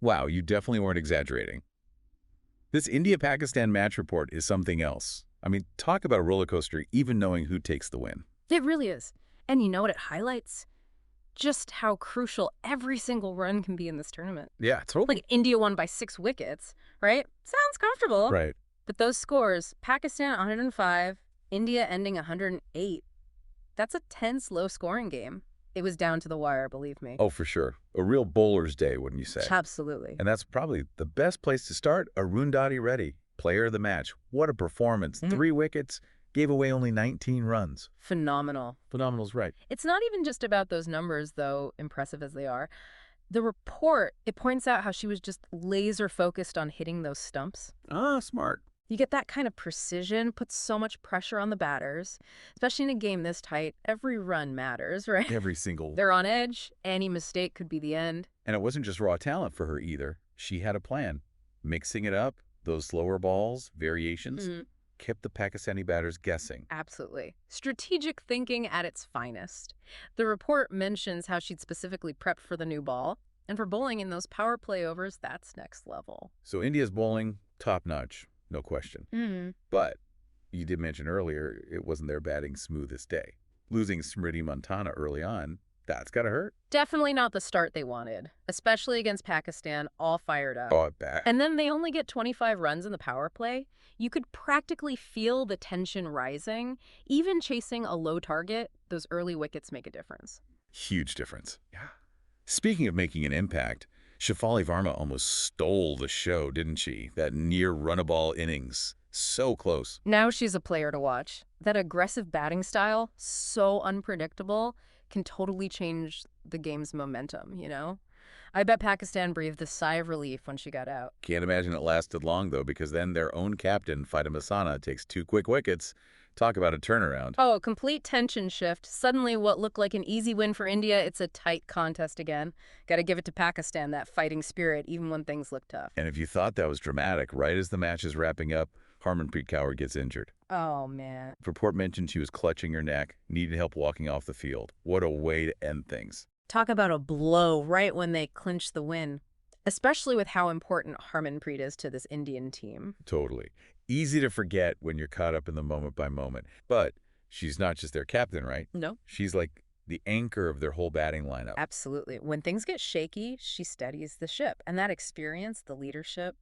Wow, you definitely weren't exaggerating. This India-Pakistan match report is something else. I mean, talk about a roller coaster, even knowing who takes the win. It really is. And you know what it highlights? Just how crucial every single run can be in this tournament. Yeah, totally. Like India won by 6 wickets, right? Sounds comfortable. Right. But those scores, Pakistan 105, India ending 108, that's a tense, low-scoring game. It was down to the wire, believe me. Oh, for sure. A real bowler's day, wouldn't you say? Absolutely. And that's probably the best place to start. Arundhati Reddy, player of the match. What a performance. 3 wickets, gave away only 19 runs. Phenomenal. Phenomenal's right. It's not even just about those numbers, though, impressive as they are. The report, it points out how she was just laser focused on hitting those stumps. Ah, smart. You get that kind of precision, puts so much pressure on the batters, especially in a game this tight. Every run matters, right? Every single. They're on edge. Any mistake could be the end. And it wasn't just raw talent for her either. She had a plan. Mixing it up, those slower balls, variations, kept the Pakistani batters guessing. Absolutely. Strategic thinking at its finest. The report mentions how she'd specifically prepped for the new ball. And for bowling in those power play overs, that's next level. So India's bowling, top-notch, no question. But you did mention earlier it wasn't their batting smoothest day. Losing Smriti Mandhana early on, that's got to hurt. Definitely not the start they wanted, especially against Pakistan, all fired up. Oh, I bet. And then they only get 25 runs in the power play. You could practically feel the tension rising. Even chasing a low target, those early wickets make a difference. Huge difference. Yeah. Speaking of making an impact, Shafali Varma almost stole the show, didn't she? That near run-a-ball innings. So close. Now she's a player to watch. That aggressive batting style, so unpredictable, can totally change the game's momentum, you know? I bet Pakistan breathed a sigh of relief when she got out. Can't imagine it lasted long, though, because then their own captain, Fatima Masana, takes 2 quick wickets. Talk about a turnaround. Oh, a complete tension shift. Suddenly what looked like an easy win for India, it's a tight contest again. Gotta give it to Pakistan, that fighting spirit, even when things look tough. And if you thought that was dramatic, right as the match is wrapping up, Harmanpreet Kaur gets injured. Oh, man. Report mentioned she was clutching her neck, needed help walking off the field. What a way to end things. Talk about a blow right when they clinch the win, especially with how important Harmanpreet is to this Indian team. Totally. Easy to forget when you're caught up in the moment by moment. But she's not just their captain, right? No. She's like the anchor of their whole batting lineup. Absolutely. When things get shaky, she steadies the ship. And that experience, the leadership,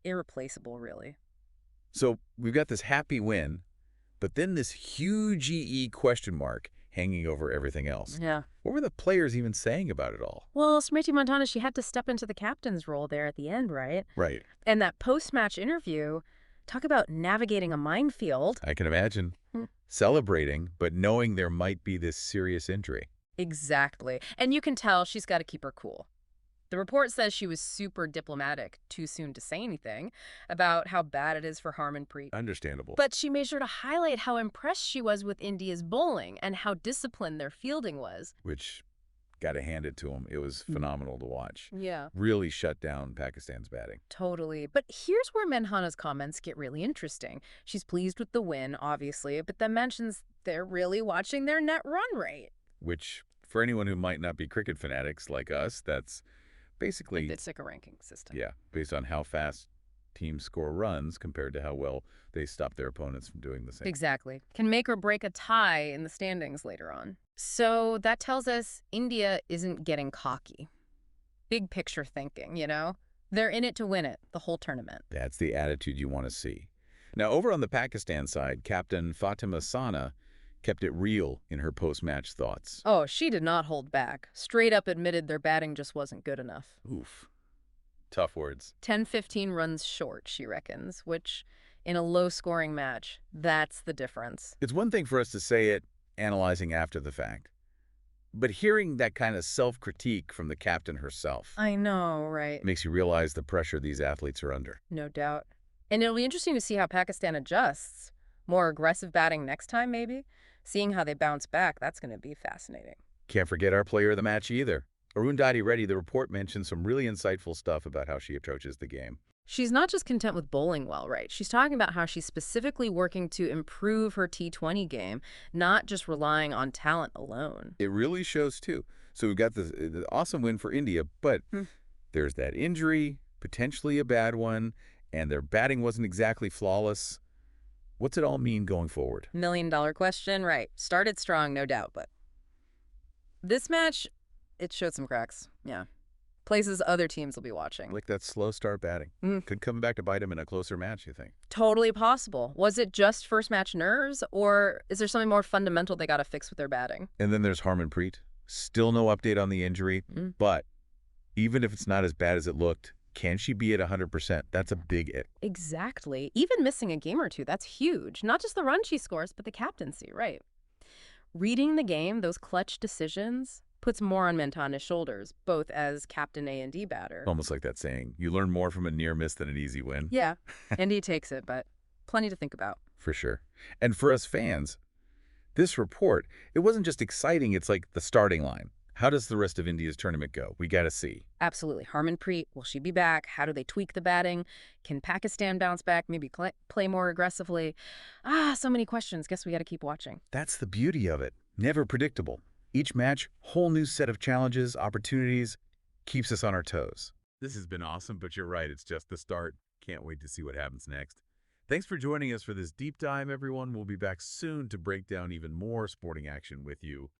irreplaceable, really. So we've got this happy win, but then this huge EE question mark hanging over everything else. Yeah. What were the players even saying about it all? Well, Smriti Mandhana, she had to step into the captain's role there at the end, right? Right. And that post-match interview, talk about navigating a minefield. I can imagine. Celebrating, but knowing there might be this serious injury. Exactly. And you can tell she's got to keep her cool. The report says she was super diplomatic, too soon to say anything, about how bad it is for Harmanpreet. Understandable. But she made sure to highlight how impressed she was with India's bowling and how disciplined their fielding was. Which, gotta hand it to them, it was phenomenal to watch. Yeah. Really shut down Pakistan's batting. Totally. But here's where Mandhana's comments get really interesting. She's pleased with the win, obviously, but then mentions they're really watching their net run rate. Which, for anyone who might not be cricket fanatics like us, that's basically, It's like a ranking system. yeah, based on how fast teams score runs compared to how well they stop their opponents from doing the same. Exactly. Can make or break a tie in the standings later on. So that tells us India isn't getting cocky. Big picture thinking, you know? They're in it to win it, the whole tournament. That's the attitude you want to see. Now, over on the Pakistan side, Captain Fatima Sana kept it real in her post-match thoughts. Oh, she did not hold back. Straight up admitted their batting just wasn't good enough. Oof. Tough words. 10-15 runs short, she reckons, which, in a low-scoring match, that's the difference. It's one thing for us to say it, analyzing after the fact. But hearing that kind of self-critique from the captain herself I know, right? makes you realize the pressure these athletes are under. No doubt. And it'll be interesting to see how Pakistan adjusts. More aggressive batting next time, maybe? Seeing how they bounce back, that's going to be fascinating. Can't forget our player of the match either. Arundhati Reddy, the report mentioned some really insightful stuff about how she approaches the game. She's not just content with bowling well, right? She's talking about how she's specifically working to improve her T20 game, not just relying on talent alone. It really shows, too. So we've got the awesome win for India, but There's that injury, potentially a bad one, and their batting wasn't exactly flawless. What's it all mean going forward? $1 million question, right. Started strong, no doubt, but this match, it showed some cracks. Yeah. Places other teams will be watching. Like that slow start batting. Could come back to bite him in a closer match, you think? Totally possible. Was it just first match nerves, or is there something more fundamental they got to fix with their batting? And then there's Harmanpreet. Still no update on the injury, but even if it's not as bad as it looked, can she be at 100%? That's a big if. Exactly. Even missing a game or two, that's huge. Not just the run she scores, but the captaincy, right? Reading the game, those clutch decisions, puts more on Mentana's shoulders, both as captain A&D batter. Almost like that saying, you learn more from a near miss than an easy win. Yeah, and he takes it, but plenty to think about. For sure. And for us fans, this report, it wasn't just exciting, it's like the starting line. How does the rest of India's tournament go? We got to see. Absolutely. Harmanpreet, will she be back? How do they tweak the batting? Can Pakistan bounce back, maybe play more aggressively? So many questions. Guess we got to keep watching. That's the beauty of it. Never predictable. Each match, whole new set of challenges, opportunities, keeps us on our toes. This has been awesome, but you're right, it's just the start. Can't wait to see what happens next. Thanks for joining us for this deep dive, everyone. We'll be back soon to break down even more sporting action with you.